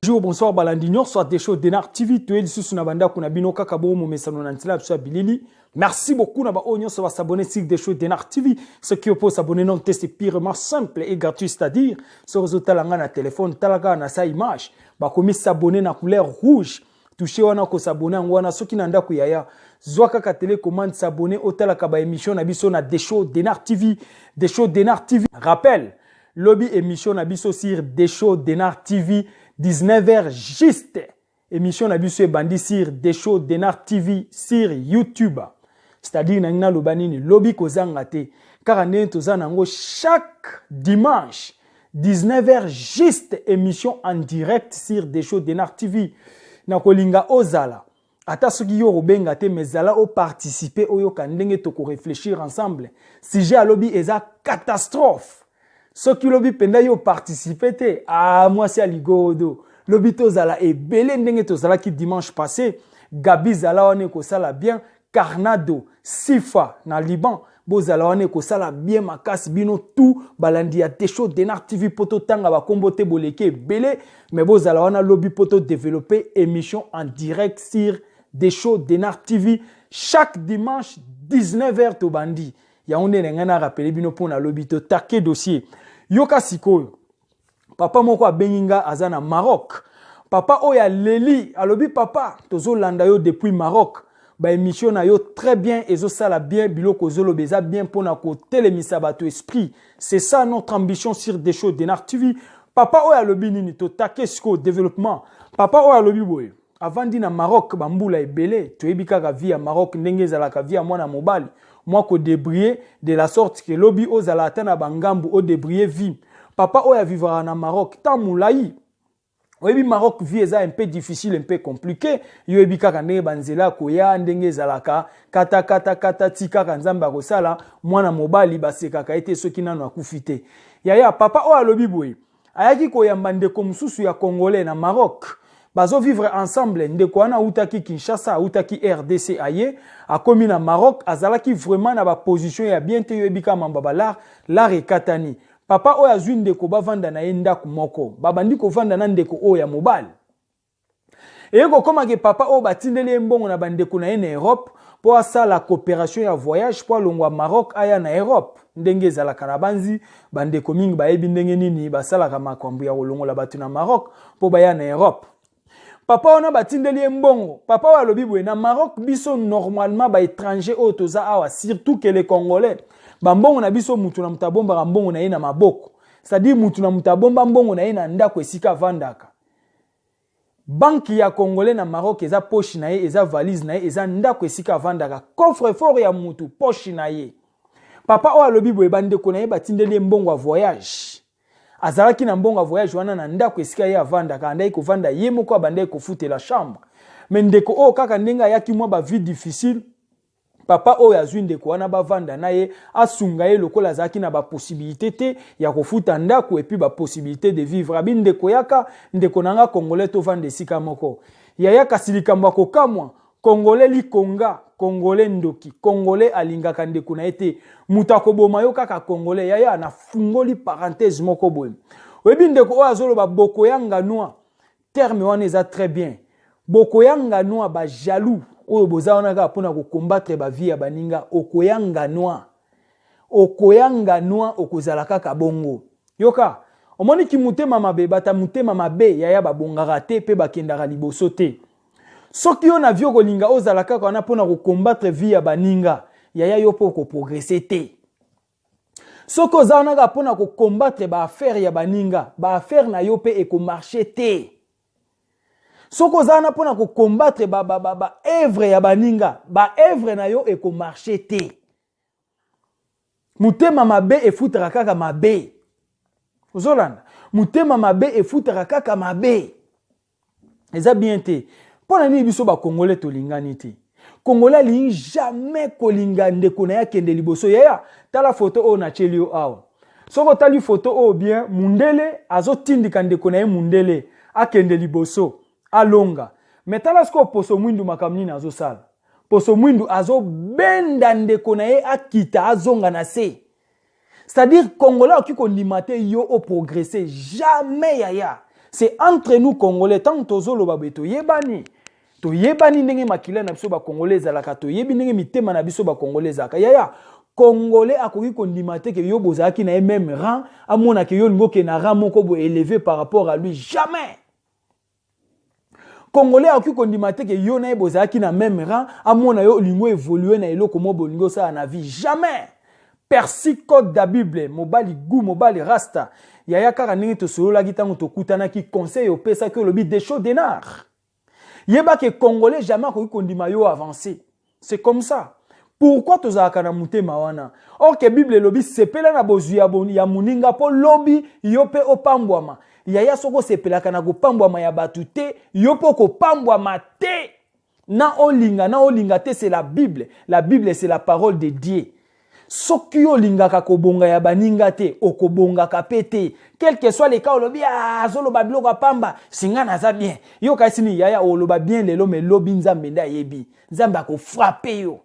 bonjour, bonsoir, balandinor, soit des choses d'Enar TV, tu es ici sur Nabanda, kuna bino kakabo, mo mesano nantila, soit bilili. Merci beaucoup, naba onyo, ça va s'abonner sur des choses d'Enar TV. Ce qui oppose s'abonner non test est purement simple et gratuit, c'est-à-dire, ce résultat là, na téléphone, talaga, na sa image, bah, comme s'abonner na couleur rouge, toucher wana ko s'abonner en wana, ceux qui n'anda kuyaya, zwaka ka télécommande s'abonner, au talaka ba émission, na biso na des choses d'Enar TV, des choses d'Enar TV. Rappel, lobby émission na biso sur des choses d'Enar TV, 19h juste. Émission na biso bandi sur des shows d'Enar TV sur YouTube. C'est-à-dire na lobanini lobby kozanga te. Car ane tozana ngo chaque dimanche 19h juste émission en direct sur des shows d'Enar TV. Na kolinga ozala. Ata soki yo robenga te mezala o participer oyo kandenge to ko réfléchir ensemble. Sujet à lobby eza catastrophe. Ce qui lobby penda yo participer te, moi c'est aligodo. Lobby tozala et belé ndenge tozala qui dimanche passé, Gabi zala wane ko sala bien, Carnado, Sifa na Liban, bozala wane ko sala bien makasi bino tout balandi ya te show d'Enar TV poto tanga ba kombo te boleke belé, mais bozala wana lobby poto développer émission en direct sur des shows d'Enar TV chaque dimanche 19h to bandi. Ya onde ngana rappeler bino pona lobby to take dossier. Yoka sikoyo. Papa moko abenginga azana Maroc. Papa oya leli alobi papa tozo landa yo depuis Maroc. Ba émission na yo très bien ezo sala bien biloko zolo beza bien pona ko telemisa bato esprit. C'est ça notre ambition sur des shows d'Enar TV. Papa oya lobi nini to take siko développement. Papa oya lobi boye. Avant dina Maroc bambula ebele to ebika ka via Maroc ndenge zala ka via mwana mobali. Moi ko débrier de la sorte que lobby ozala atana bangambu o débrier vie. Papa oya vivra na Maroc tamoulayi. Oyebi Maroc vie eza un peu difficile, un peu compliqué. Yo ebika kane banzela koya ndenge zalaka kata tika kanzamba kosala mwana mobali baseka ka ete soki nanu akufite. Yaya papa oya lobi boye. Ayaki koyamba ndeko mususu ya Congolais na Maroc. Bazo vivre ensemble ndeko wana utaki Kinshasa utaki RDC aye akomi na Maroc azalaki vraiment na ba position ya bien te yo ebika mamba la rekatani. Papa oya zwi ndeko bavanda na ye ndako moko. Babandi kovanda na ndeko oya mobali. Eko koma ke papa oyo batindeli mbongo na bandeko na ye na Europe po asala coopération ya voyage po alongwa Maroc aya na Europe. Ndenge ezalaka na banzi bandeko mingi bayebi ndenge nini basalaka makambo ya kolongola bato na Maroc po baya na Europe. Papa ona batindeli mbongo. Papa oya lobi boye na Maroc biso normalement ba étranger oyo toza awa surtout que les Congolais. Bambongo na biso mutu na mutabomba mbongo na ye na maboko. C'est-à-dire mutu na mutabomba mbongo na ye na ndako esika vandaka. Banki ya Congolais na Maroc eza poche na ye, eza valise na ye, eza ndako esika vandaka. Coffre fort ya mutu poche na ye. Papa oya lobi boye bandeko na ye batindeli mbongo ya voyage. Azalaki na mbongo ya voyage wana na ndako esika ye avandaka, andai ko vanda ye moko abandai ko fute la chambre. Mais ndeko o kaka ndenga yaki mwa ba vie difficile. Papa oya zwi ndeko wana bavanda na ye asunga ye lokola zaki na ba possibilité te ya kofuta ndako et puis ba possibilité de vivre abi ndeko yaka ndeko nanga Congolais to vanda esika moko yaya kasilikambo kokamwa Congolais likonga Congolais ndoki Congolais alingaka ndeko na ete mutako boma yo kaka Congolais yaya na fungoli parenthèse moko boye oyebi ndeko oya zolo ba boko yanga noa terme wana eza très bien boko yanga noa ba jaloux oyo boza wana ka pona ko combattre ba vie ya baninga okoyanga noa okozala kaka bongo yoka omoni ki mutema mabe bata mutema mabe yaya babongaka te pe bakendaka liboso te soki yo na vio kolinga ozala kaka wana pona ko combattre vie ya baninga yaya yo po ko progresser te soki oza wana ka pona ko combattre ba affaire ya baninga ba affaire na yo pe eko marcher te soko zana pona ko combattre ba œuvre ya baninga ba œuvre na yo eko marcher te mutema mabe efutaka kaka mabe ozolanda mutema mabe efutaka kaka mabe eza bien te pona ni biso ba Congolais to lingani te Congolais li jamais kolinga ndeko na yakende liboso yaya tala photo o na chelio awa soko tali photo o bien mundele azotindika ndeko na ye mundele akende liboso alonga metala sko poso mwindu makamni na azo sala poso mwindu azo benda ndeko na ye akita azonga na se c'est-à-dire Congolais qui ko limate yo au progresser jamais yaya C'est entre nous Congolais, tant tozolo babeto yebani. To yebani ndenge makila na biso ba Congolais zalaka to yebi ndenge mitema na biso ba Congolais zalaka. Yaya Congolais akoki kondima te ke yo bozaki na même rang, amona ke yo lingo ke na rang moko bo élevé par rapport à lui, jamais. Congolais akoki kondima te ke yo na bozaki na même rang, amona yo lingo évoluer na eloko mo bolingo ça na vie, jamais. Persi code da Bible, mobali gou, mobali rasta. Yaya kaka ndenge to solo la gitango to kutana ki conseil au pesa que lobi des choses d'énar. Yeba ke Congolais jamais akoki kondima yo avancer. C'est comme ça. Pourquoi tu as kana mutema wana? Or que Bible lobi sepela na bozu ya muninga po lobi yope opambwama. Yaya soko sepela kana go pambwama ya batute yopo ko pambwama te. Na olinga te c'est la Bible. La Bible c'est la parole de Dieu. Soki olinga ka kobonga ya baninga te okobonga ka pete. Quel que soit les cas lobi zolo bablo ka pamba singa na za bien. Yo kasini yaya oloba bien lelo me lobi nzambe nda yebi. Nzambe ko frapper yo.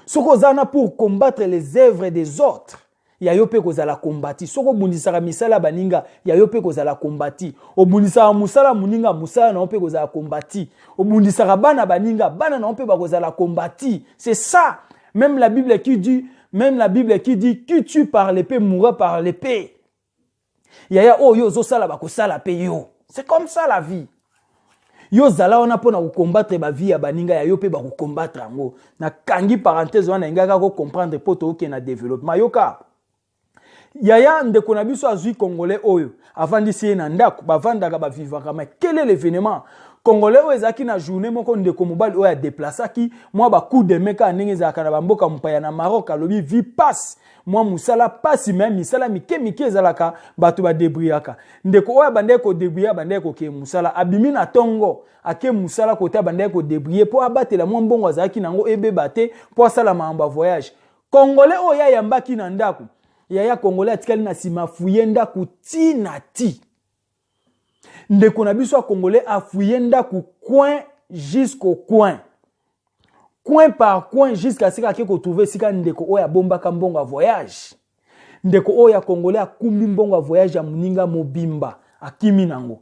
Soko zana pour combattre les œuvres des autres. Ya yope ko zala kombati. Soko bundisaka misala baninga ya yope ko zala kombati. Obundisaka musala muninga musala na yope ko zala kombati. Obundisaka bana baninga bana na yope ba ko zala kombati. C'est ça. Même la Bible qui dit qui tue par l'épée mourra par l'épée. Yaya oh yo zo sala ba ko sala pe yo. C'est comme ça la vie. Yo zala wana pona ko combattre ba vie ya baninga ya yo pe ba ko combattre ngo na kangi parenthèse wana ngaka ko comprendre poto ke na développement yoka yaya ndeko na biso azui congolais oyo avant d'ici na ndako ba vandaka ba vivaka mais quel est l'événement congolais oyo ezaki na journée moko ndeko mobali oyo a déplaçaki moi ba coup de meka ndenge ezaka na bamboka mpaya na Maroc alobi vie passe moi musala passe même misala mike ezalaka bato ba débriaka ndeko oyo bandeko ko débrouiller bandeko ke musala abimi na tongo ake musala kota bandeko ko débrouiller po abatela moi mbongo azaki nango ebeba te po asala mamba voyage congolais oyo yambaki na ndako yaya congolais atikali na sima fuye ndako tina ti ndeko na biso congolais afuye ndako coin jusqu'au coin coin par coin jusqu'à ce que trouver sika ndeko oya bomba ka mbongo voyage ndeko oya congolais akumbi mbongo voyage ya muninga mobimba akimi nango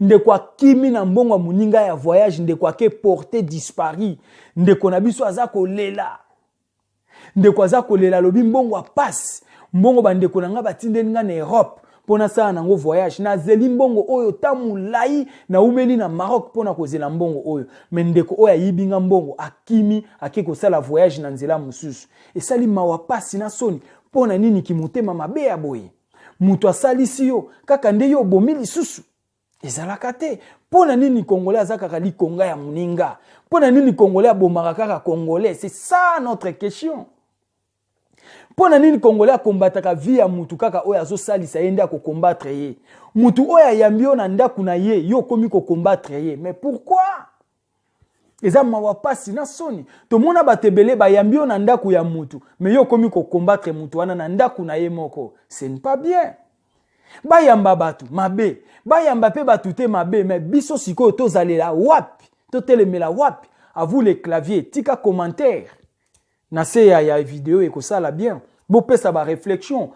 ndeko akimi na mbongo muninga ya voyage ndeko ake porté disparu ndeko na biso aza kolela ndeko aza kolela lobi mbongo passe mbongo bandeko nanga batindeli nga na Europe pona sa nango voyage na zeli mbongo oyo tamulai na umeli na Maroc pona kozela mbongo oyo mais ndeko oyo yibinga mbongo akimi akiko sala voyage na nzela mususu esali mawa pasi na soni pona nini kimotema mabe ya boye muto asalisi yo kaka nde yo bomili susu ezalaka te pona nini congolais azaka likonga ya muninga pona nini congolais abomaka kaka congolais c'est ça notre question. Pona nini congolais akombataka vie ya mutu kaka oyo azosalisa yende ko combattre ye mutu oyo yambio na ndaku na ye yo komi ko combattre ye mais pourquoi eza mawa pasi na soni to mona batebele ba yambio na ndaku ya mutu mais yo komi ko combattre mutu wana na ndaku na ye moko ce n'est pas bien. Ba yamba batu mabe ba yamba pe batu te mabe mais biso siko to zalela wapi to telemela wapi à vous les claviers tika commentaire na se ya vidéo et ko sala bien bo pesa ba réflexion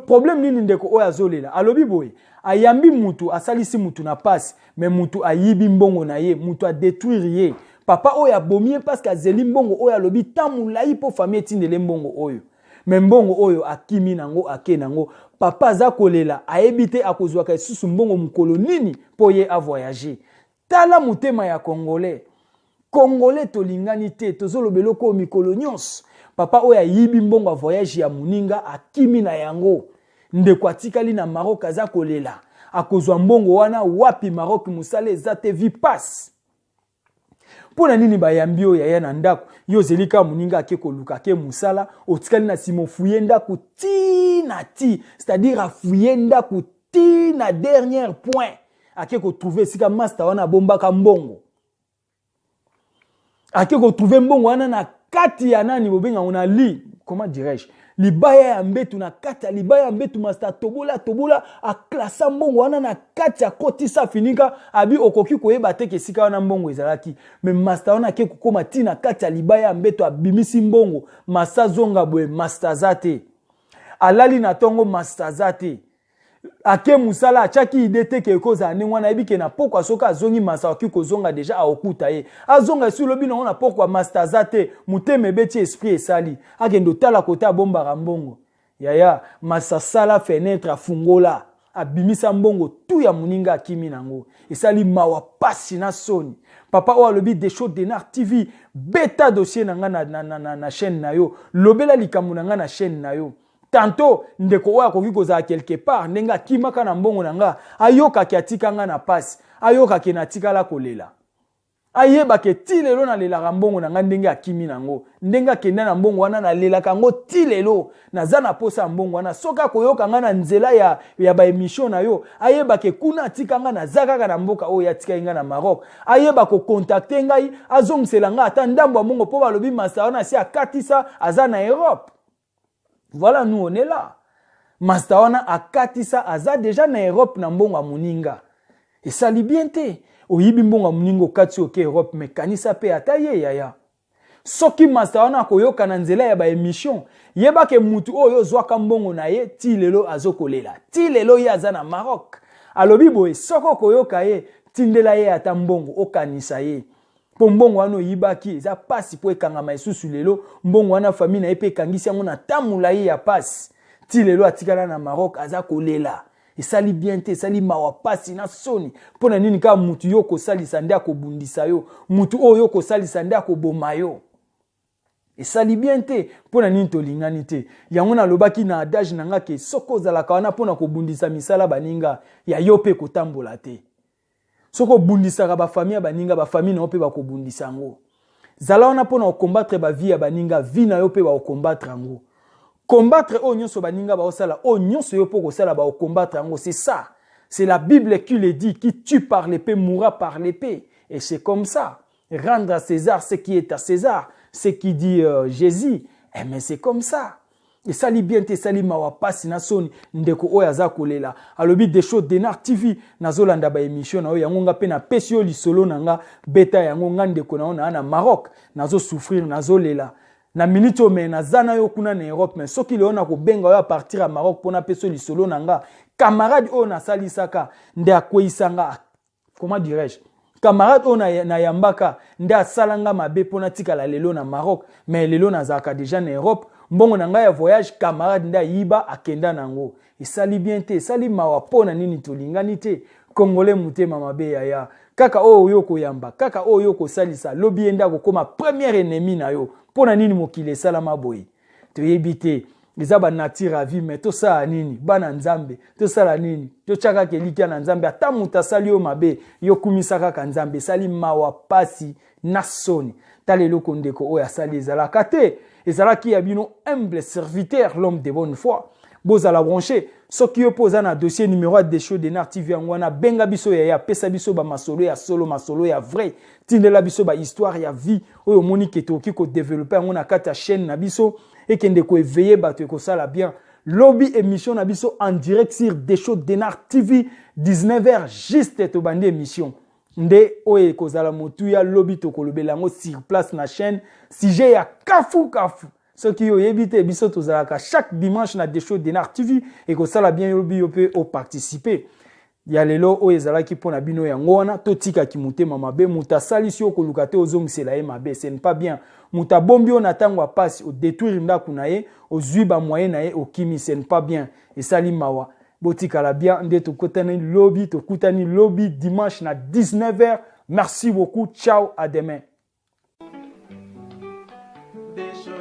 problème nini ndeko oya zolela alobi boye ayambi mutu asalisi mutu na passe mais mutu ayibi mbongo na ye mutu a détruire ye papa oya bomie parce que azeli mbongo oya alobi tamulai po famille tindele mbongo oyo mais mbongo oyo akimi nango ake nango papa za kolela aebite akozwa ka susu mbongo mukolo nini po ye a voyager tala mutema ya congolais congolais tolingani te tozolobelo ko mikolo nyonso papa oya yibi mbongo voyage ya muninga akimi na yango ndeko atikali na Maroc aza kolela akozwa mbongo wana wapi Maroc musale zate vi passe pona nini bayambi oyo yaya na ndako yo zelika muninga ake koluka ake musala otikali na simo fuye ndako ti na ti c'est-à-dire afuye ndako ti na dernier point ake ko trouver sika master wana bombaka mbongo ake ko trouver mbongo wana na kati ya nani bobenga ona li comment dirais-je libaya ya mbetu na kati ya libaya ya mbetu master tobola a klasa mbongo wana na kati ya kotisa finika abi okoki koyeba te ke sika wana mbongo ezalaki mais master wana ke kokoma tina kati ya libaya ya mbetu abimisi mbongo master zonga boye master zate alali na tongo master zate ake musala achaki idete ke koza nengwana ebike na pokwa soka zongi masa ki kozonga deja aokuta ye azonga su lobi na pokwa master zate muteme beti esprit esali akendo tala kota bomba rambongo yaya masa sala fenêtre afungola abimisa mbongo tu ya muninga akimi nango esali mawa pasi na soni papa o alobi des shows Denar TV beta dossier nanga na chaîne na yo lobela likambo nanga na chaîne na yo tantôt ndeko oya koki kozala quelque part ndenga kimaka na mbongo nanga ayoka ki atika nga na pasi ayoka ki na tikala kolela ayeba ke tilelo na lela mbongo nanga ndenge akimi nango ndenga kenda na mbongo wana na lela kango tilelo naza na posa mbongo wana soka koyoka nga na nzela ya ba émission na yo ayeba ke kuna atika nga na zaka na mboka oyo atika nga na Maroc ayeba ko contacter ngai azongisela nga ata ndambo mbongo po balobi masa wana si akatisa aza na Europe. Voilà, nous on est là. Master wana akatisa aza déjà na Europe na mbongo muninga. Et ça li bien te. Oyibi mbongo muningo kati oke Europe mais kanisa pe ataye yaya. Soki master wana koyoka na nzela ya ba émission, yeba ke mutu oyo zwaka mbongo na ye ti lelo azokolela. Ti lelo ye aza na Maroc. Alobi boye soko koyoka ye tindela ye ata mbongo okanisa ye. Po mbongo wana yibaki eza pasi po ekangama isusu lelo mbongo wana famille na epe kangisi yango na tamula ye ya pasi ti lelo atikala na Maroc aza kolela esali bien te esali mawa pasi na soni pona nini ka mutu yo kosalisa nde akobundisa yo mutu oyo kosalisa nde akoboma yo esali bien te pona nini tolingani te yango na lobaki na adage nanga ke soko zalaka wana pona kobundisa misala baninga ya yo pe kotambola te soko bundisaka ba famille baninga ba famille na pe ba kobundisa ngo zala wana pona combattre ba vie ya baninga vie na yo pe ba combattre ngo combattre o nyonso baninga ba osala o nyonso yo po ko sala ba combattre ngo c'est ça c'est la Bible qui le dit qui tue par l'épée mourra par l'épée et c'est comme ça rendre à César ce qui est à César ce qui dit Jésus mais c'est comme ça. Et sali bien te sali mawa pasi na soni ndeko oya za kolela alobi des shows Denar TV nazolanda ba émission na yango nga pe na pesio lisolo nanga beta yango nga ndeko na Maroc nazo souffrir nazolela na minute o me nazana yo kuna na Europe mais soki leona ko benga yo partir à Maroc pona pesio lisolo nanga camarade o na sali saka nde akoisanga comment dirais-je camarade o na yambaka nde asalanga mabe pona tikala lelo na Maroc mais lelo na zaka déjà na Europe mbongo na ngai ya voyage camarade nda yiba akenda nango esali bien te esali mawa pona nini tolingani te congolais mutema mabe yaya kaka oyo koyamba kaka oyo kosalisa lobi enda kokoma premier ennemi na yo pona nini mokile salama boyi toyebi te eza ba nature à vie mais to sala nini bana nzambe to sala nini to chaka kelika na nzambe ata muta sali yo mabe yo kumisaka ka nzambe sali mawa pasi na soni talelo kondeko oya sali ezalaka te ezalaki ya bino humble serviteur l'homme de bonne foi bozala branché soki yo poza na dossier numéro des shows Denar TV ngwana benga biso ya pesa biso ba masolo ya solo masolo ya vrai tindela biso ba histoire ya vie oyo moni ketoki ko développer ngona kata chaîne na biso et kende ko éveiller bato ko sala bien lobby émission na biso en direct sur des shows Denar TV 19h juste to bande émission nde oye kozala motu ya lobby to kolobela ngo sur place na chaîne sujet ya kafu ce qui yo yebite biso tozalaka chaque dimanche na des shows Denar TV et ko sala bien lobby yo pe o participer ya lelo oye ezalaki pona bino yango wana totika ki mutema mabe muta salisi yo koluka te ozongisela ye mabe ce n'est pas bien muta bombi on atango a passe o détruire ndako na ye o zuiba moyen na ye o kimi ce n'est pas bien et sali mawa botika la bien nde tokutani lobby dimanche na 19h merci beaucoup ciao à demain.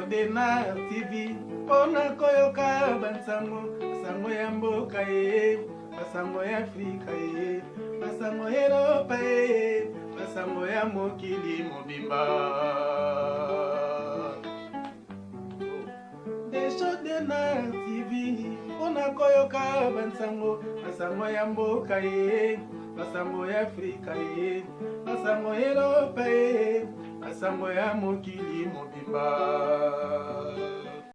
Denar TV ona koyoka bansango sango ya mboka ye basango ya Afrika ye basango ya Europa ye basango ya mokili mobimba Denar TV ona koyoka bansango basango ya mboka ye basango ya Afrika ye basango ya Europa ye basango ya mokili mobimba